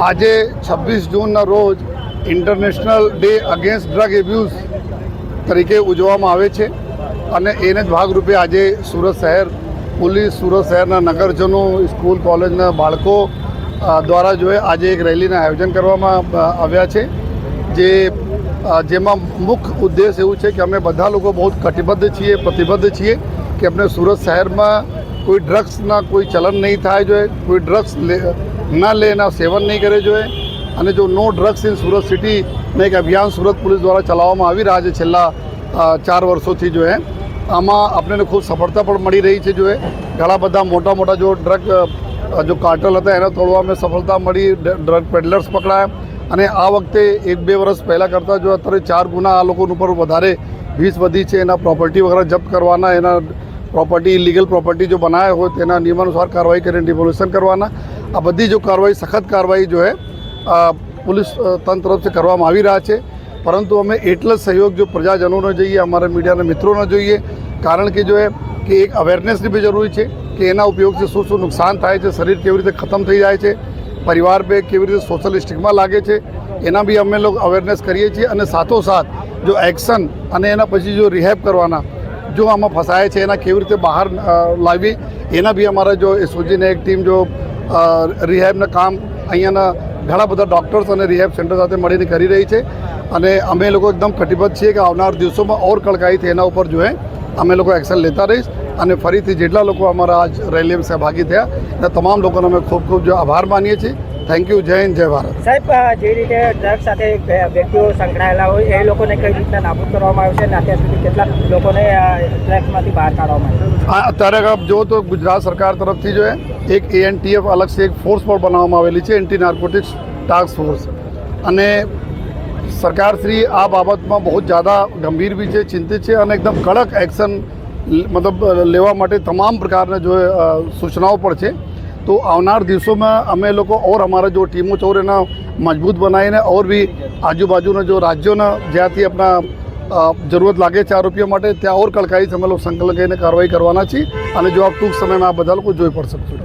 આજે 26 જૂનના રોજ international day against drug abuse તરીકે ઉજવવામાં આવે છે અને એને જ ભાગરૂપે આજે સુરત શહેર પોલીસ, સુરત શહેરના નગરજનો, સ્કૂલ કોલેજના બાળકો દ્વારા આજે એક રેલીનું આયોજન કરવામાં આવ્યા છે, જેમાં મુખ્ય ઉદ્દેશ એવું છે કે અમે બધા લોકો બહુ કટિબદ્ધ છીએ, પ્રતિબદ્ધ છીએ કે આપણે સુરત શહેરમાં કોઈ ડ્રગ્સના કોઈ ચલન નહીં થાય જોઈએ, કોઈ ડ્રગ્સ ના લે, એના સેવન નહીં કરે જોઈએ અને જો નો ડ્રગ્સ ઇન સુરત સિટીનું એક અભિયાન સુરત પોલીસ દ્વારા ચલાવવામાં આવી રહ્યા છે છેલ્લા 4 વર્ષોથી આમાં આપણને ખૂબ સફળતા પણ મળી રહી છે. ઘણા બધા મોટા મોટા ડ્રગ કાર્ટલ હતા એના તોડવામાં સફળતા મળી, ડ્રગ પેડલર્સ પકડાયા અને આ વખતે 1-2 વર્ષ પહેલાં કરતાં અત્યારે 4 ગુના આ લોકો ઉપર વધારે ભીસ વધી છે. એના પ્રોપર્ટી વગેરે જપ્ત કરવાના, એના પ્રોપર્ટી ઇલીગલ પ્રોપર્ટી જો બનાવ્યા હોય તેના નિયમાનુસાર કાર્યવાહી કરીને ડિમોલિશન કરવાના, આ બધી કાર્યવાહી સખત કાર્યવાહી પોલીસ તંત્ર તરફથી કરવામાં આવી રહ્યા છે. પરંતુ અમે એટલો જ સહયોગ પ્રજાજનોનો જોઈએ, અમારા મીડિયાના મિત્રોનો જોઈએ, કારણ કે એક અવેરનેસની બી જરૂરી છે કે એના ઉપયોગથી શું શું નુકસાન થાય છે, શરીર કેવી રીતે ખતમ થઈ જાય છે, પરિવાર પર કેવી રીતે સોશિયલ સ્ટિગ્મા લાગે છે, એના બી અમે લોકો અવેરનેસ કરીએ છીએ અને સાથોસાથ એક્શન અને એના પછી રિહેબ કરવાના, આમાં ફસાય છે એના કેવી રીતે બહાર લાવી એના બી અમારા એસઓજીને એક ટીમ રિહેબના કામ અહીંયાના ઘણા બધા ડૉક્ટર્સ અને રિહેબ સેન્ટર સાથે મળીને કરી રહી છે અને અમે લોકો એકદમ કટિબદ્ધ છીએ કે આવનાર દિવસોમાં ઓર કડકાઈથી એના ઉપર અમે લોકો એક્શન લેતા રહીશ અને ફરીથી જેટલા લોકો અમારા આજ રેલીમાં સહભાગી થયા એ તમામ લોકોનો અમે ખૂબ ખૂબ આભાર માનીએ છીએ. Thank you. જય હિન્દ, જય ભારત. સાહેબ, જે રીતે ડ્રગ સાથે વ્યક્તિઓ સંકળાયેલા હોય એ લોકોને કઈ રીતના નાબૂદ કરવામાં આવશે અને અત્યાર સુધી કેટલા લોકોને ડ્રગ્સમાંથી બહાર કાઢવામાં આવ્યું? અત્યારે આપ જો તો ગુજરાત સરકાર તરફથી એક ANTF અલગથી એક ફોર્સ પણ બનાવવામાં આવેલી છે, એન્ટી નાર્કોટિક્સ ટાસ્ક ફોર્સ, અને સરકારશ્રી આ બાબતમાં બહુ જ્યાદા ગંભીર બી છે, ચિંતિત છે અને એકદમ કડક એક્શન લેવા માટે તમામ પ્રકારના સૂચનાઓ પણ છે. તો આવનાર દિવસોમાં અમે લોકો ઓર અમારા ટીમો છે એના મજબૂત બનાવીને ઓર બી આજુબાજુના રાજ્યોના જ્યાંથી આપણા જરૂરત લાગે છે આરોપીઓ માટે ત્યાં ઓર કડકાઈથી અમે લોકો સંકલન કરીને કાર્યવાહી કરવાના છીએ અને આપ ટૂંક સમયમાં આ બધા લોકો જોઈ પણ શકશો.